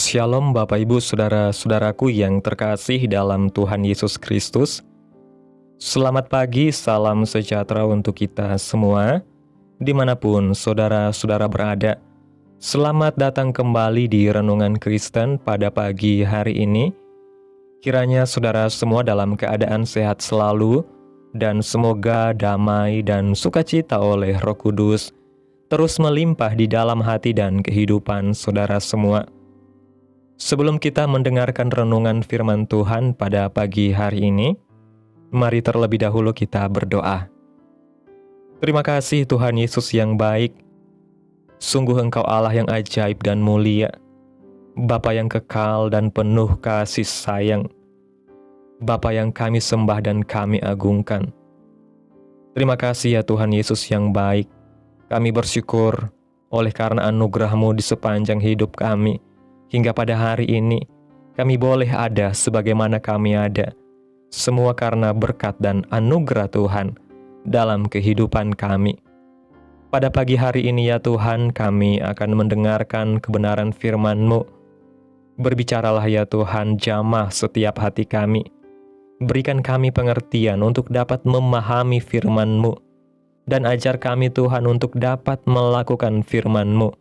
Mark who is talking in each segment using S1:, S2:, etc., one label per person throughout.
S1: Shalom Bapak Ibu Saudara-saudaraku yang terkasih dalam Tuhan Yesus Kristus. Selamat pagi, salam sejahtera untuk kita semua, dimanapun saudara-saudara berada. Selamat datang kembali di Renungan Kristen pada pagi hari ini. Kiranya saudara semua dalam keadaan sehat selalu, dan semoga damai dan sukacita oleh Roh Kudus terus melimpah di dalam hati dan kehidupan saudara semua. Sebelum kita mendengarkan renungan firman Tuhan pada pagi hari ini, mari terlebih dahulu kita berdoa. Terima kasih Tuhan Yesus yang baik. Sungguh Engkau Allah yang ajaib dan mulia, Bapa yang kekal dan penuh kasih sayang, Bapa yang kami sembah dan kami agungkan. Terima kasih ya Tuhan Yesus yang baik. Kami bersyukur oleh karena anugerah-Mu di sepanjang hidup kami. Hingga pada hari ini, kami boleh ada sebagaimana kami ada. Semua karena berkat dan anugerah Tuhan dalam kehidupan kami. Pada pagi hari ini ya Tuhan, kami akan mendengarkan kebenaran firman-Mu. Berbicaralah ya Tuhan, jamah setiap hati kami. Berikan kami pengertian untuk dapat memahami firman-Mu. Dan ajar kami Tuhan untuk dapat melakukan firman-Mu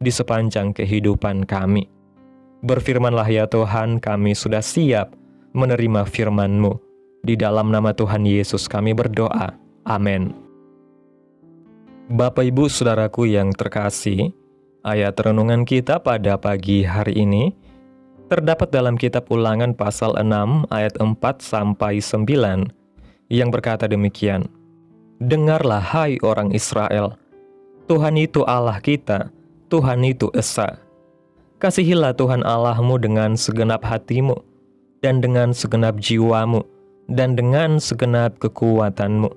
S1: di sepanjang kehidupan kami. Berfirmanlah ya Tuhan, kami sudah siap menerima firman-Mu. Di dalam nama Tuhan Yesus kami berdoa. Amin. Bapak Ibu Saudaraku yang terkasih, ayat renungan kita pada pagi hari ini terdapat dalam kitab Ulangan pasal 6 ayat 4-9 yang berkata demikian. Dengarlah hai orang Israel, Tuhan itu Allah kita, Tuhan itu Esa. Kasihilah Tuhan Allahmu dengan segenap hatimu, dan dengan segenap jiwamu, dan dengan segenap kekuatanmu.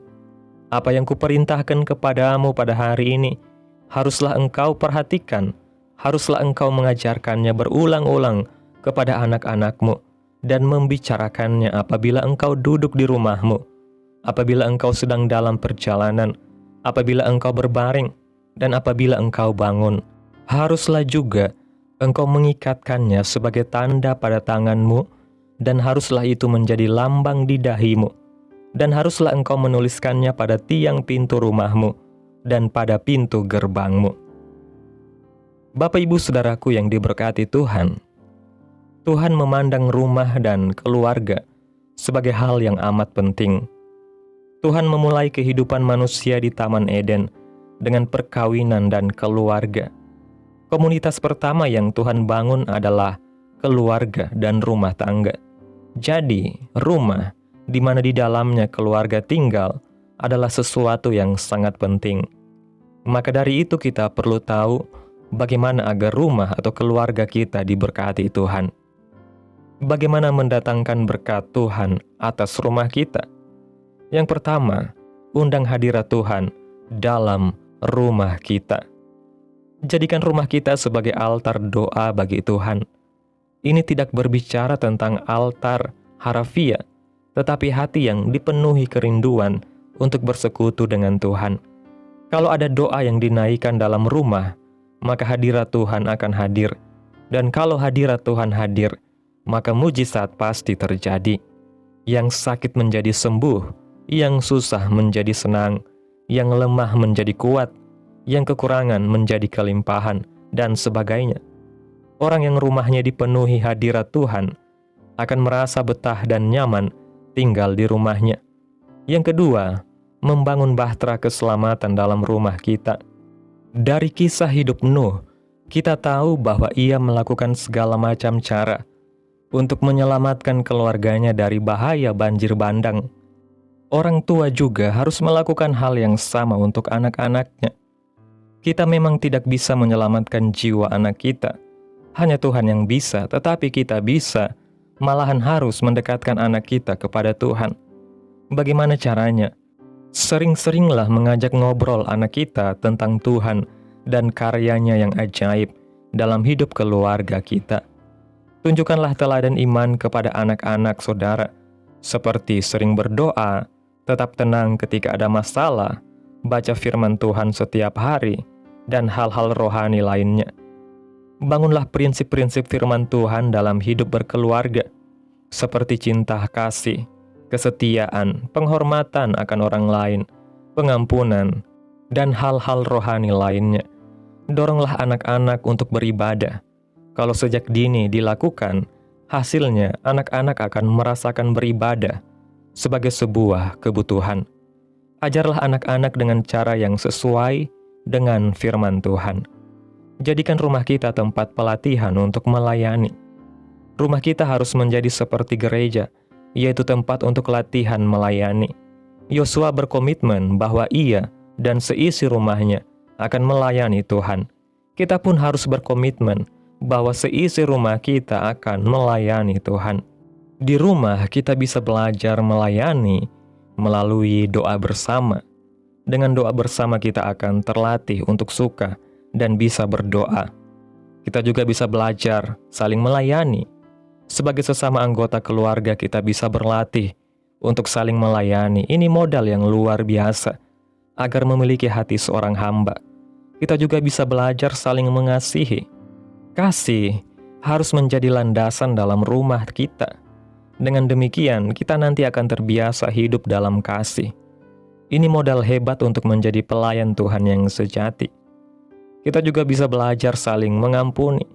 S1: Apa yang kuperintahkan kepadamu pada hari ini, haruslah engkau perhatikan, haruslah engkau mengajarkannya berulang-ulang kepada anak-anakmu, dan membicarakannya apabila engkau duduk di rumahmu, apabila engkau sedang dalam perjalanan, apabila engkau berbaring, dan apabila engkau bangun. Haruslah juga engkau mengikatkannya sebagai tanda pada tanganmu, dan haruslah itu menjadi lambang di dahimu, dan haruslah engkau menuliskannya pada tiang pintu rumahmu, dan pada pintu gerbangmu. Bapak Ibu Saudaraku yang diberkati Tuhan, Tuhan memandang rumah dan keluarga sebagai hal yang amat penting. Tuhan memulai kehidupan manusia di Taman Eden dengan perkawinan dan keluarga. Komunitas pertama yang Tuhan bangun adalah keluarga dan rumah tangga. Jadi, rumah di mana di dalamnya keluarga tinggal adalah sesuatu yang sangat penting. Maka dari itu kita perlu tahu bagaimana agar rumah atau keluarga kita diberkati Tuhan. Bagaimana mendatangkan berkat Tuhan atas rumah kita? Yang pertama, undang hadirat Tuhan dalam rumah kita. Jadikan rumah kita sebagai altar doa bagi Tuhan. Ini tidak berbicara tentang altar harafiah, tetapi hati yang dipenuhi kerinduan untuk bersekutu dengan Tuhan. Kalau ada doa yang dinaikkan dalam rumah, maka hadirat Tuhan akan hadir. Dan kalau hadirat Tuhan hadir, maka mujizat pasti terjadi. Yang sakit menjadi sembuh, yang susah menjadi senang, yang lemah menjadi kuat, yang kekurangan menjadi kelimpahan, dan sebagainya. Orang yang rumahnya dipenuhi hadirat Tuhan akan merasa betah dan nyaman tinggal di rumahnya. Yang kedua, membangun bahtera keselamatan dalam rumah kita. Dari kisah hidup Nuh, kita tahu bahwa ia melakukan segala macam cara untuk menyelamatkan keluarganya dari bahaya banjir bandang. Orang tua juga harus melakukan hal yang sama untuk anak-anaknya. Kita memang tidak bisa menyelamatkan jiwa anak kita. Hanya Tuhan yang bisa, tetapi kita bisa, malahan harus mendekatkan anak kita kepada Tuhan. Bagaimana caranya? Sering-seringlah mengajak ngobrol anak kita tentang Tuhan dan karyanya yang ajaib dalam hidup keluarga kita. Tunjukkanlah teladan iman kepada anak-anak saudara, seperti sering berdoa, tetap tenang ketika ada masalah, baca firman Tuhan setiap hari, dan hal-hal rohani lainnya. Bangunlah prinsip-prinsip firman Tuhan dalam hidup berkeluarga, seperti cinta kasih, kesetiaan, penghormatan akan orang lain, pengampunan, dan hal-hal rohani lainnya. Doronglah anak-anak untuk beribadah. Kalau sejak dini dilakukan, hasilnya anak-anak akan merasakan beribadah sebagai sebuah kebutuhan. Ajarlah anak-anak dengan cara yang sesuai dengan firman Tuhan. Jadikan rumah kita tempat pelatihan untuk melayani. Rumah kita harus menjadi seperti gereja, yaitu tempat untuk latihan melayani. Yosua berkomitmen bahwa ia dan seisi rumahnya akan melayani Tuhan. Kita pun harus berkomitmen bahwa seisi rumah kita akan melayani Tuhan. Di rumah kita bisa belajar melayani melalui doa bersama. Dengan doa bersama kita akan terlatih untuk suka dan bisa berdoa. Kita juga bisa belajar saling melayani. Sebagai sesama anggota keluarga kita bisa berlatih untuk saling melayani. Ini modal yang luar biasa agar memiliki hati seorang hamba. Kita juga bisa belajar saling mengasihi. Kasih harus menjadi landasan dalam rumah kita. Dengan demikian, kita nanti akan terbiasa hidup dalam kasih. Ini modal hebat untuk menjadi pelayan Tuhan yang sejati. Kita juga bisa belajar saling mengampuni.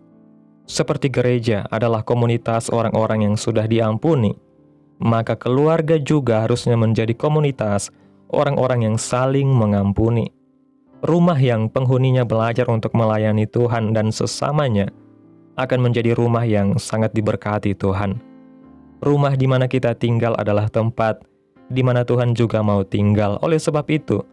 S1: Seperti gereja adalah komunitas orang-orang yang sudah diampuni, maka keluarga juga harusnya menjadi komunitas orang-orang yang saling mengampuni. Rumah yang penghuninya belajar untuk melayani Tuhan dan sesamanya akan menjadi rumah yang sangat diberkati Tuhan. Rumah di mana kita tinggal adalah tempat di mana Tuhan juga mau tinggal. Oleh sebab itu,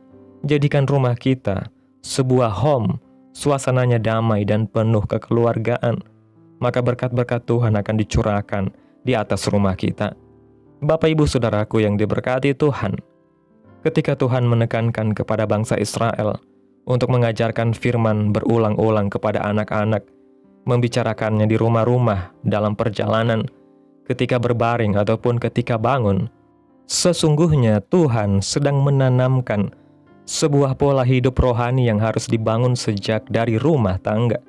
S1: jadikan rumah kita sebuah home, suasananya damai dan penuh kekeluargaan, maka berkat-berkat Tuhan akan dicurahkan di atas rumah kita. Bapak Ibu Saudaraku yang diberkati Tuhan, ketika Tuhan menekankan kepada bangsa Israel untuk mengajarkan firman berulang-ulang kepada anak-anak, membicarakannya di rumah-rumah, dalam perjalanan, ketika berbaring ataupun ketika bangun, sesungguhnya Tuhan sedang menanamkan sebuah pola hidup rohani yang harus dibangun sejak dari rumah tangga.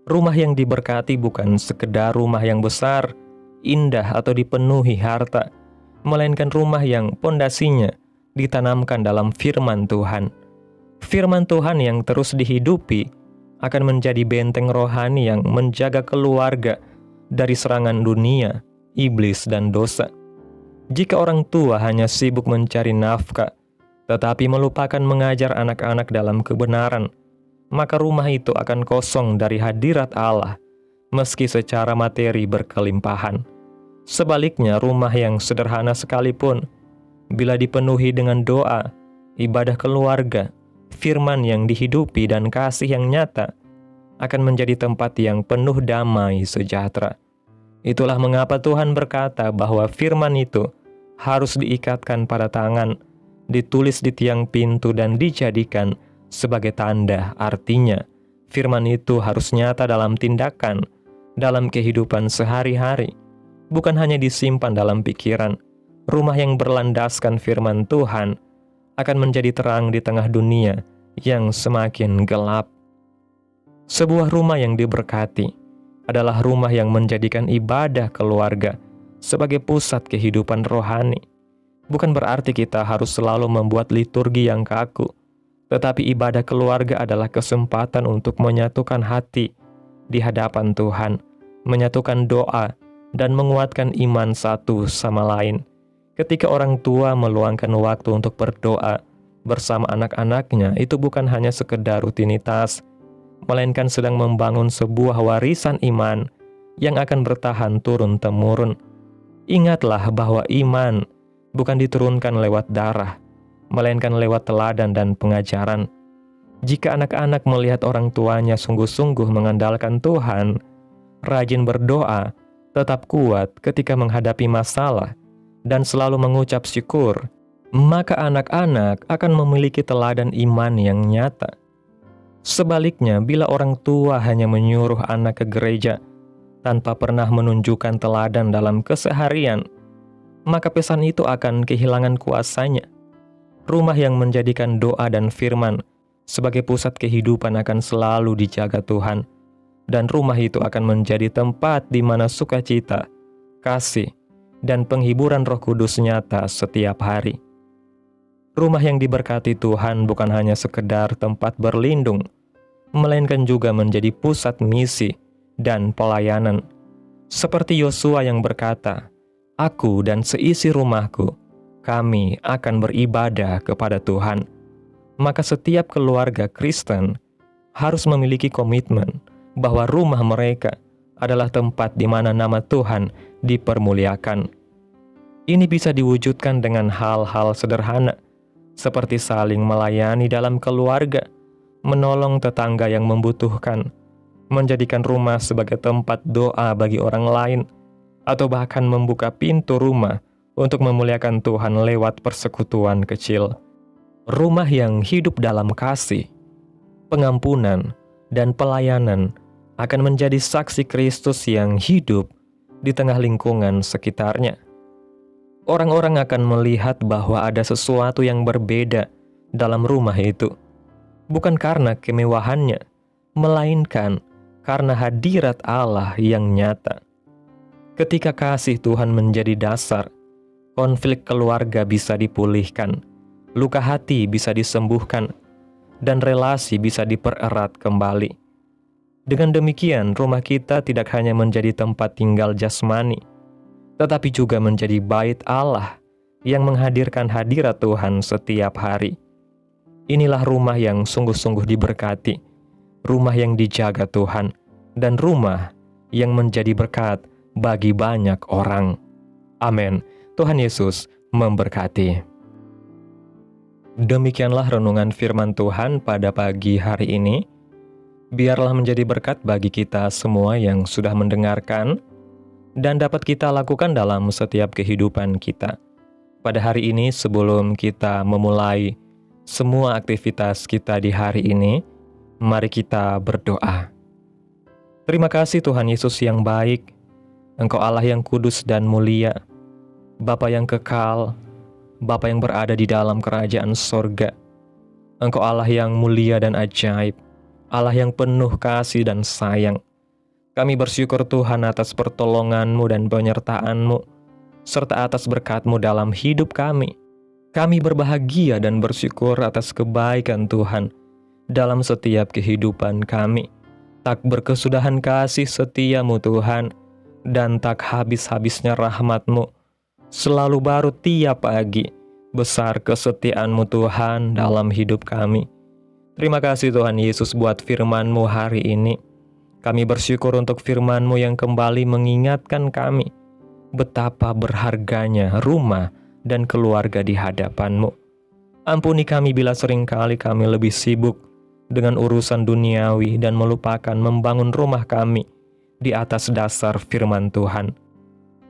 S1: Rumah yang diberkati bukan sekedar rumah yang besar, indah atau dipenuhi harta, melainkan rumah yang pondasinya ditanamkan dalam firman Tuhan. Firman Tuhan yang terus dihidupi akan menjadi benteng rohani yang menjaga keluarga dari serangan dunia, iblis, dan dosa. Jika orang tua hanya sibuk mencari nafkah, tetapi melupakan mengajar anak-anak dalam kebenaran, maka rumah itu akan kosong dari hadirat Allah, meski secara materi berkelimpahan. Sebaliknya, rumah yang sederhana sekalipun, bila dipenuhi dengan doa, ibadah keluarga, firman yang dihidupi, dan kasih yang nyata, akan menjadi tempat yang penuh damai sejahtera. Itulah mengapa Tuhan berkata bahwa firman itu harus diikatkan pada tangan, ditulis di tiang pintu, dan dijadikan sebagai tanda. Artinya, firman itu harus nyata dalam tindakan, dalam kehidupan sehari-hari, bukan hanya disimpan dalam pikiran. Rumah yang berlandaskan firman Tuhan akan menjadi terang di tengah dunia yang semakin gelap. Sebuah rumah yang diberkati adalah rumah yang menjadikan ibadah keluarga sebagai pusat kehidupan rohani. Bukan berarti kita harus selalu membuat liturgi yang kaku, tetapi ibadah keluarga adalah kesempatan untuk menyatukan hati di hadapan Tuhan, menyatukan doa, dan menguatkan iman satu sama lain. Ketika orang tua meluangkan waktu untuk berdoa bersama anak-anaknya, itu bukan hanya sekedar rutinitas, melainkan sedang membangun sebuah warisan iman yang akan bertahan turun-temurun. Ingatlah bahwa iman bukan diturunkan lewat darah, melainkan lewat teladan dan pengajaran. Jika anak-anak melihat orang tuanya sungguh-sungguh mengandalkan Tuhan, rajin berdoa, tetap kuat ketika menghadapi masalah, dan selalu mengucap syukur, maka anak-anak akan memiliki teladan iman yang nyata. Sebaliknya, bila orang tua hanya menyuruh anak ke gereja tanpa pernah menunjukkan teladan dalam keseharian, maka pesan itu akan kehilangan kuasanya. Rumah yang menjadikan doa dan firman sebagai pusat kehidupan akan selalu dijaga Tuhan. dan rumah itu akan menjadi tempat di mana sukacita, kasih, dan penghiburan Roh Kudus nyata setiap hari. Rumah yang diberkati Tuhan bukan hanya sekedar tempat berlindung, melainkan juga menjadi pusat misi dan pelayanan. Seperti Yosua yang berkata, "Aku dan seisi rumahku, kami akan beribadah kepada Tuhan." Maka setiap keluarga Kristen harus memiliki komitmen bahwa rumah mereka adalah tempat di mana nama Tuhan dipermuliakan. Ini bisa diwujudkan dengan hal-hal sederhana, seperti saling melayani dalam keluarga, menolong tetangga yang membutuhkan, menjadikan rumah sebagai tempat doa bagi orang lain, atau bahkan membuka pintu rumah untuk memuliakan Tuhan lewat persekutuan kecil. Rumah yang hidup dalam kasih, pengampunan, dan pelayanan akan menjadi saksi Kristus yang hidup di tengah lingkungan sekitarnya. Orang-orang akan melihat bahwa ada sesuatu yang berbeda dalam rumah itu, bukan karena kemewahannya, melainkan karena hadirat Allah yang nyata. Ketika kasih Tuhan menjadi dasar, konflik keluarga bisa dipulihkan, luka hati bisa disembuhkan, dan relasi bisa dipererat kembali. Dengan demikian, rumah kita tidak hanya menjadi tempat tinggal jasmani, tetapi juga menjadi bait Allah yang menghadirkan hadirat Tuhan setiap hari. Inilah rumah yang sungguh-sungguh diberkati, rumah yang dijaga Tuhan, dan rumah yang menjadi berkat bagi banyak orang. Amin. Tuhan Yesus memberkati. Demikianlah renungan firman Tuhan pada pagi hari ini. Biarlah menjadi berkat bagi kita semua yang sudah mendengarkan dan dapat kita lakukan dalam setiap kehidupan kita. Pada hari ini, sebelum kita memulai semua aktivitas kita di hari ini, mari kita berdoa. Terima kasih Tuhan Yesus yang baik, Engkau Allah yang kudus dan mulia, Bapa yang kekal, Bapa yang berada di dalam kerajaan sorga. Engkau Allah yang mulia dan ajaib, Allah yang penuh kasih dan sayang. Kami bersyukur Tuhan atas pertolongan-Mu dan penyertaan-Mu, serta atas berkat-Mu dalam hidup kami. Kami berbahagia dan bersyukur atas kebaikan Tuhan dalam setiap kehidupan kami. Tak berkesudahan kasih setia-Mu Tuhan, dan tak habis-habisnya rahmat-Mu. Selalu baru tiap pagi, besar kesetiaan-Mu Tuhan dalam hidup kami. Terima kasih Tuhan Yesus buat firman-Mu hari ini. Kami bersyukur untuk firman-Mu yang kembali mengingatkan kami betapa berharganya rumah dan keluarga di hadapan-Mu. Ampuni kami bila seringkali kami lebih sibuk dengan urusan duniawi dan melupakan membangun rumah kami di atas dasar firman Tuhan.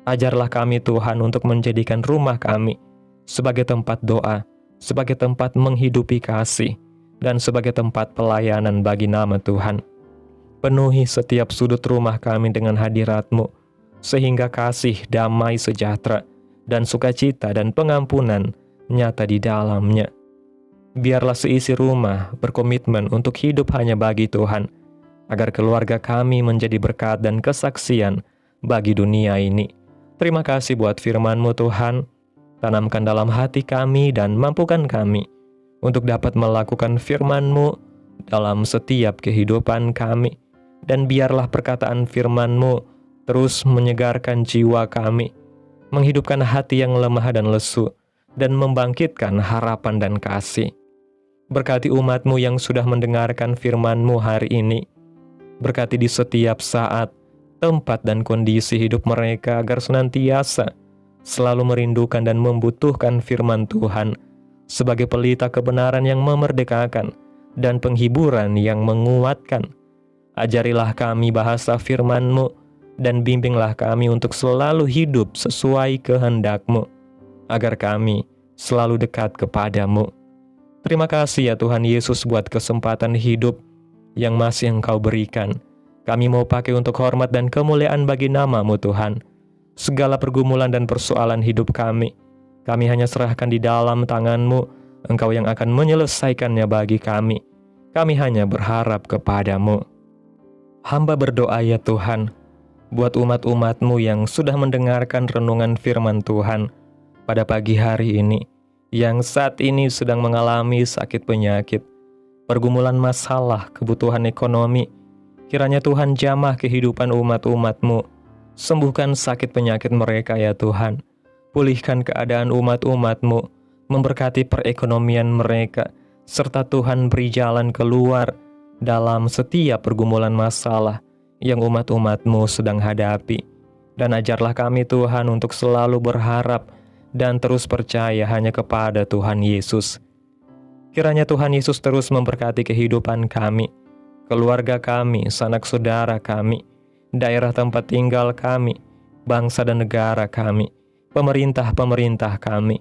S1: Ajarlah kami Tuhan untuk menjadikan rumah kami sebagai tempat doa, sebagai tempat menghidupi kasih, dan sebagai tempat pelayanan bagi nama Tuhan. Penuhi setiap sudut rumah kami dengan hadirat-Mu, sehingga kasih, damai, sejahtera, dan sukacita dan pengampunan nyata di dalamnya. Biarlah seisi rumah berkomitmen untuk hidup hanya bagi Tuhan, agar keluarga kami menjadi berkat dan kesaksian bagi dunia ini. Terima kasih buat firman-Mu Tuhan. Tanamkan dalam hati kami dan mampukan kami untuk dapat melakukan firman-Mu dalam setiap kehidupan kami. Dan biarlah perkataan firman-Mu terus menyegarkan jiwa kami, menghidupkan hati yang lemah dan lesu, dan membangkitkan harapan dan kasih. Berkati umat-Mu yang sudah mendengarkan firman-Mu hari ini. Berkati di setiap saat, tempat dan kondisi hidup mereka agar senantiasa selalu merindukan dan membutuhkan firman Tuhan sebagai pelita kebenaran yang memerdekakan dan penghiburan yang menguatkan. Ajarilah kami bahasa firman-Mu dan bimbinglah kami untuk selalu hidup sesuai kehendak-Mu, agar kami selalu dekat kepada-Mu. Terima kasih ya Tuhan Yesus buat kesempatan hidup yang masih Engkau berikan. Kami mau pakai untuk hormat dan kemuliaan bagi nama-Mu Tuhan. Segala pergumulan dan persoalan hidup kami hanya serahkan di dalam tangan-Mu. Engkau yang akan menyelesaikannya bagi kami. Kami hanya berharap kepada-Mu. Hamba berdoa ya Tuhan, buat umat-umat-Mu yang sudah mendengarkan renungan firman Tuhan pada pagi hari ini, yang saat ini sedang mengalami sakit penyakit, pergumulan masalah, kebutuhan ekonomi. Kiranya Tuhan jamah kehidupan umat-umat-Mu, sembuhkan sakit penyakit mereka ya Tuhan, pulihkan keadaan umat-umat-Mu, memberkati perekonomian mereka, serta Tuhan beri jalan keluar dalam setiap pergumulan masalah yang umat-umat-Mu sedang hadapi. Dan ajarlah kami Tuhan untuk selalu berharap dan terus percaya hanya kepada Tuhan Yesus. Kiranya Tuhan Yesus terus memberkati kehidupan kami, keluarga kami, sanak saudara kami, daerah tempat tinggal kami, bangsa dan negara kami, pemerintah-pemerintah kami.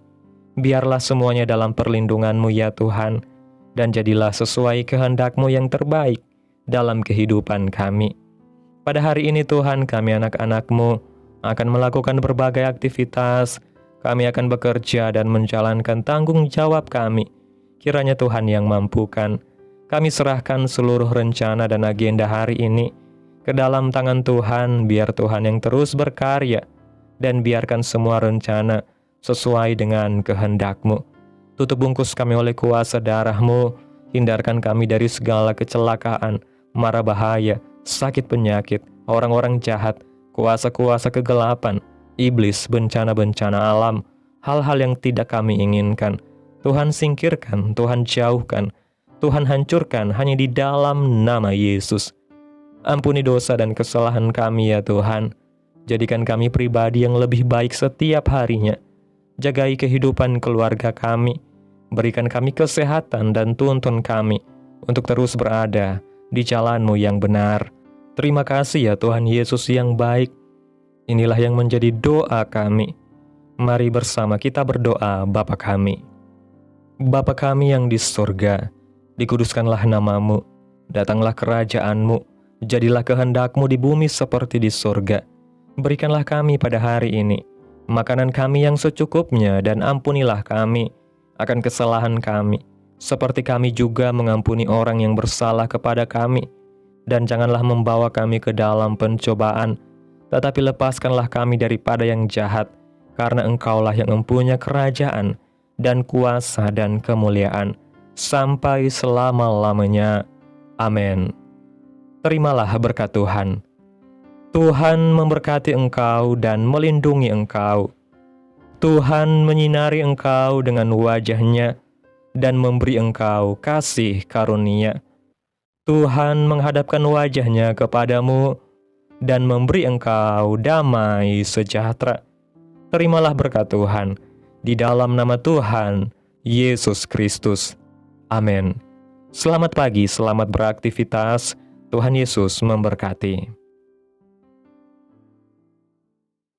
S1: Biarlah semuanya dalam perlindungan-Mu ya Tuhan, dan jadilah sesuai kehendak-Mu yang terbaik dalam kehidupan kami. Pada hari ini Tuhan, kami anak-anak-Mu akan melakukan berbagai aktivitas. Kami akan bekerja dan menjalankan tanggung jawab kami. Kiranya Tuhan yang mampukan. Kami serahkan seluruh rencana dan agenda hari ini ke dalam tangan Tuhan, biar Tuhan yang terus berkarya, dan biarkan semua rencana sesuai dengan kehendak-Mu. Tutup bungkus kami oleh kuasa darah-Mu, hindarkan kami dari segala kecelakaan, mara bahaya, sakit penyakit, orang-orang jahat, kuasa-kuasa kegelapan, iblis, bencana-bencana alam, hal-hal yang tidak kami inginkan. Tuhan singkirkan, Tuhan jauhkan, Tuhan hancurkan hanya di dalam nama Yesus. Ampuni dosa dan kesalahan kami ya Tuhan. Jadikan kami pribadi yang lebih baik setiap harinya. Jagai kehidupan keluarga kami. Berikan kami kesehatan dan tuntun kami untuk terus berada di jalan-Mu yang benar. Terima kasih ya Tuhan Yesus yang baik. Inilah yang menjadi doa kami. Mari bersama kita berdoa. Bapa kami. Bapa kami yang di surga, dikuduskanlah nama-Mu, datanglah kerajaan-Mu, jadilah kehendak-Mu di bumi seperti di surga. Berikanlah kami pada hari ini makanan kami yang secukupnya, dan ampunilah kami akan kesalahan kami, seperti kami juga mengampuni orang yang bersalah kepada kami. Dan janganlah membawa kami ke dalam pencobaan, tetapi lepaskanlah kami daripada yang jahat, karena Engkaulah yang mempunyai kerajaan, dan kuasa, dan kemuliaan, sampai selama-lamanya. Amin. Terimalah berkat Tuhan. Tuhan memberkati engkau dan melindungi engkau. Tuhan menyinari engkau dengan wajah-Nya, dan memberi engkau kasih karunia. Tuhan menghadapkan wajah-Nya kepadamu, dan memberi engkau damai sejahtera. Terimalah berkat Tuhan, di dalam nama Tuhan Yesus Kristus. Amin. Selamat pagi, selamat beraktivitas. Tuhan Yesus memberkati.